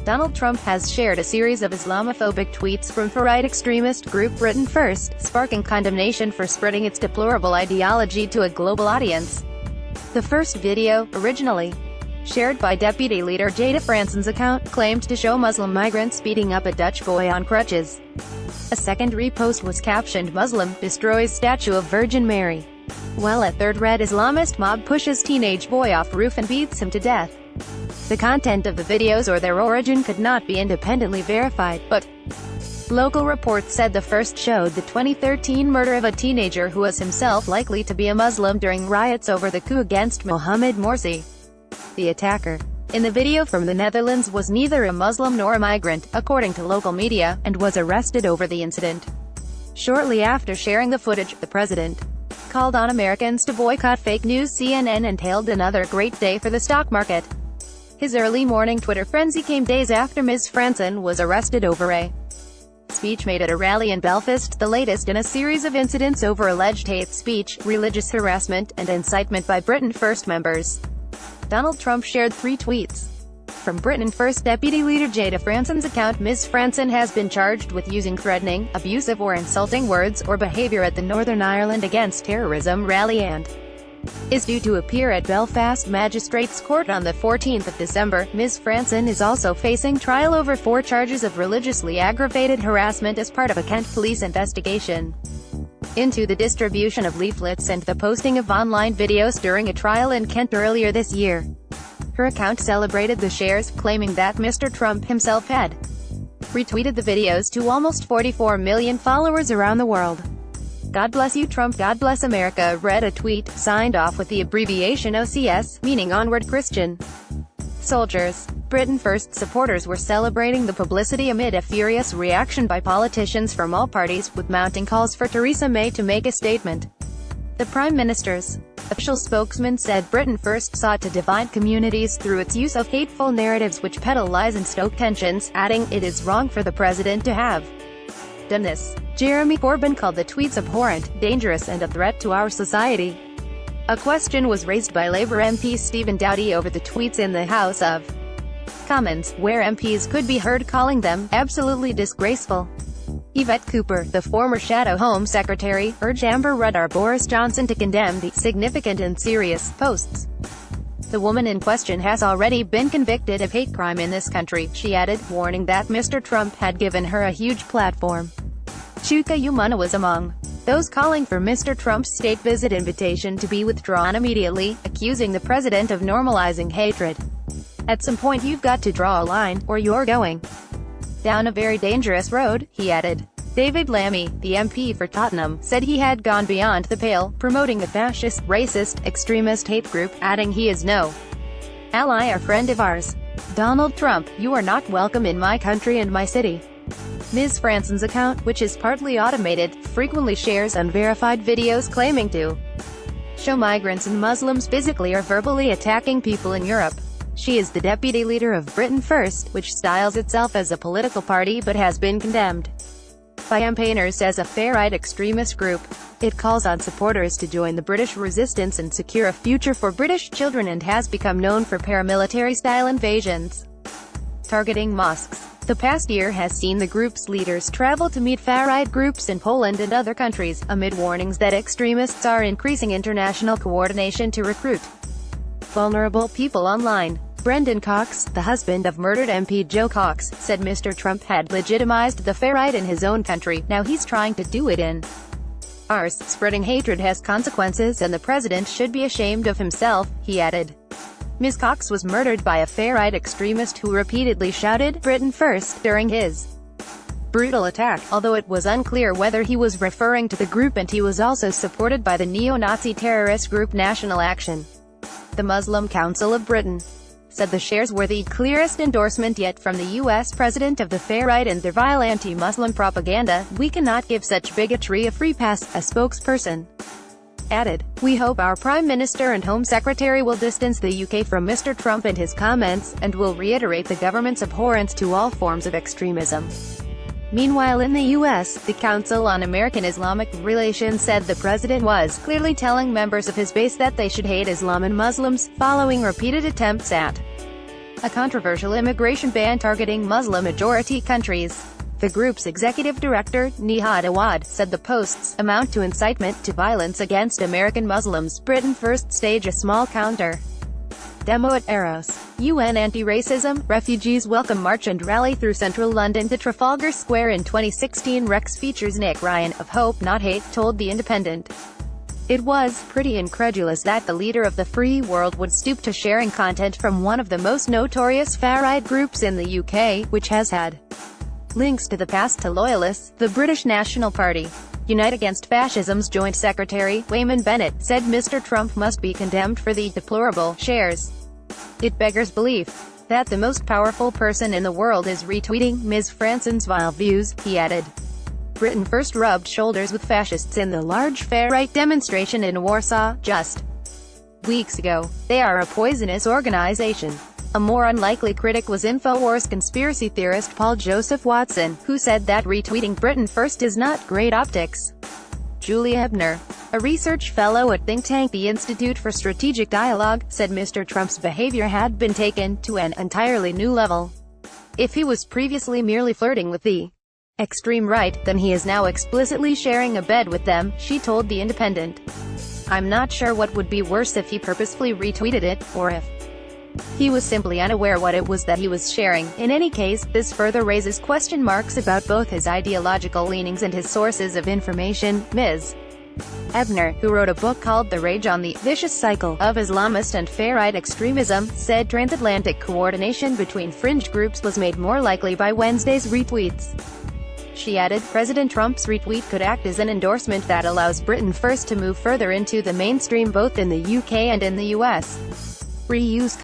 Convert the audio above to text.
Donald Trump has shared a series of Islamophobic tweets from far-right extremist group Britain First, sparking condemnation for spreading its deplorable ideology to a global audience. The first video, originally shared by Deputy Leader Jada Franson's account, claimed to show Muslim migrants beating up a Dutch boy on crutches. A second repost was captioned "Muslim destroys statue of Virgin Mary," while a third read "Islamist mob pushes teenage boy off roof and beats him to death." The content of the videos or their origin could not be independently verified, but local reports said the first showed the 2013 murder of a teenager who was himself likely to be a Muslim during riots over the coup against Mohamed Morsi. The attacker in the video from the Netherlands was neither a Muslim nor a migrant, according to local media, and was arrested over the incident. Shortly after sharing the footage, the president called on Americans to boycott fake news. CNN and hailed another great day for the stock market. His early morning Twitter frenzy came days after Ms. Franson was arrested over a speech made at a rally in Belfast, the latest in a series of incidents over alleged hate speech, religious harassment, and incitement by Britain First members. Donald Trump shared 3 tweets from Britain First Deputy Leader Jada Franson's account. Ms. Franson has been charged with using threatening, abusive or insulting words or behaviour at the Northern Ireland Against Terrorism rally and is due to appear at Belfast Magistrates Court on the 14th of December. Ms. Franson is also facing trial over 4 charges of religiously aggravated harassment as part of a Kent police investigation into the distribution of leaflets and the posting of online videos during a trial in Kent earlier this year. Her account celebrated the shares, claiming that Mr. Trump himself had retweeted the videos to almost 44 million followers around the world. "God bless you Trump, God bless America," read a tweet, signed off with the abbreviation OCS, meaning Onward Christian Soldiers. Britain First supporters were celebrating the publicity amid a furious reaction by politicians from all parties, with mounting calls for Theresa May to make a statement. The Prime Minister's official spokesman said Britain First sought to divide communities through its use of hateful narratives which peddle lies and stoke tensions, adding, "It is wrong for the president to have done this." Jeremy Corbyn called the tweets abhorrent, dangerous and a threat to our society. A question was raised by Labour MP Stephen Doughty over the tweets in the House of Commons, where MPs could be heard calling them absolutely disgraceful. Yvette Cooper, the former Shadow Home Secretary, urged Amber Rudd or Boris Johnson to condemn the significant and serious posts. "The woman in question has already been convicted of hate crime in this country," she added, warning that Mr. Trump had given her a huge platform. Chuka Umunna was among those calling for Mr. Trump's state visit invitation to be withdrawn immediately, accusing the president of normalizing hatred. "At some point you've got to draw a line, or you're going down a very dangerous road," he added. David Lammy, the MP for Tottenham, said he had gone beyond the pale, promoting a fascist, racist, extremist hate group, adding he is no ally or friend of ours. "Donald Trump, you are not welcome in my country and my city." Ms. Franson's account, which is partly automated, frequently shares unverified videos claiming to show migrants and Muslims physically or verbally attacking people in Europe. She is the deputy leader of Britain First, which styles itself as a political party but has been condemned by campaigners as a far-right extremist group. It calls on supporters to join the British resistance and secure a future for British children and has become known for paramilitary-style invasions targeting mosques. The past year has seen the group's leaders travel to meet far-right groups in Poland and other countries, amid warnings that extremists are increasing international coordination to recruit vulnerable people online. Brendan Cox, the husband of murdered MP Joe Cox, said Mr. Trump had legitimized the far-right in his own country, now he's trying to do it in ours. "Spreading hatred has consequences and the president should be ashamed of himself," he added. Ms. Cox was murdered by a far-right extremist who repeatedly shouted, "Britain First," during his brutal attack, although it was unclear whether he was referring to the group, and he was also supported by the neo-Nazi terrorist group National Action. The Muslim Council of Britain said the shares were the clearest endorsement yet from the U.S. president of the far-right and their vile anti-Muslim propaganda. "We cannot give such bigotry a free pass," a spokesperson added. "We hope our Prime Minister and Home Secretary will distance the UK from Mr. Trump and his comments, and will reiterate the government's abhorrence to all forms of extremism." Meanwhile in the U.S., the Council on American-Islamic Relations said the president was clearly telling members of his base that they should hate Islam and Muslims, following repeated attempts at a controversial immigration ban targeting Muslim-majority countries. The group's executive director, Nihad Awad, said the posts amount to incitement to violence against American Muslims. Britain First stage a small counter demo at Eros. UN anti-racism, refugees welcome march and rally through central London to Trafalgar Square in 2016. Rex features Nick Ryan, of Hope Not Hate, told The Independent. It was pretty incredulous that the leader of the free world would stoop to sharing content from one of the most notorious far-right groups in the UK, which has had links to the past to loyalists. The British National Party, Unite Against Fascism's Joint Secretary, Wayman Bennett, said Mr. Trump must be condemned for the deplorable shares. It beggars belief that the most powerful person in the world is retweeting Ms. Franson's vile views, he added. Britain first rubbed shoulders with fascists in the large far-right demonstration in Warsaw, just weeks ago. They are a poisonous organization. A more unlikely critic was InfoWars conspiracy theorist Paul Joseph Watson, who said that retweeting Britain First is not great optics. Julia Ebner, a research fellow at think tank the Institute for Strategic Dialogue, said Mr. Trump's behavior had been taken to an entirely new level. If he was previously merely flirting with the extreme right, then he is now explicitly sharing a bed with them, she told The Independent. I'm not sure what would be worse, if he purposefully retweeted it, or if he was simply unaware what it was that he was sharing. In any case, this further raises question marks about both his ideological leanings and his sources of information. Ms. Ebner, who wrote a book called The Rage on the Vicious Cycle of Islamist and Far-Right Extremism, said transatlantic coordination between fringe groups was made more likely by Wednesday's retweets. She added, President Trump's retweet could act as an endorsement that allows Britain First to move further into the mainstream both in the UK and in the US. Reuse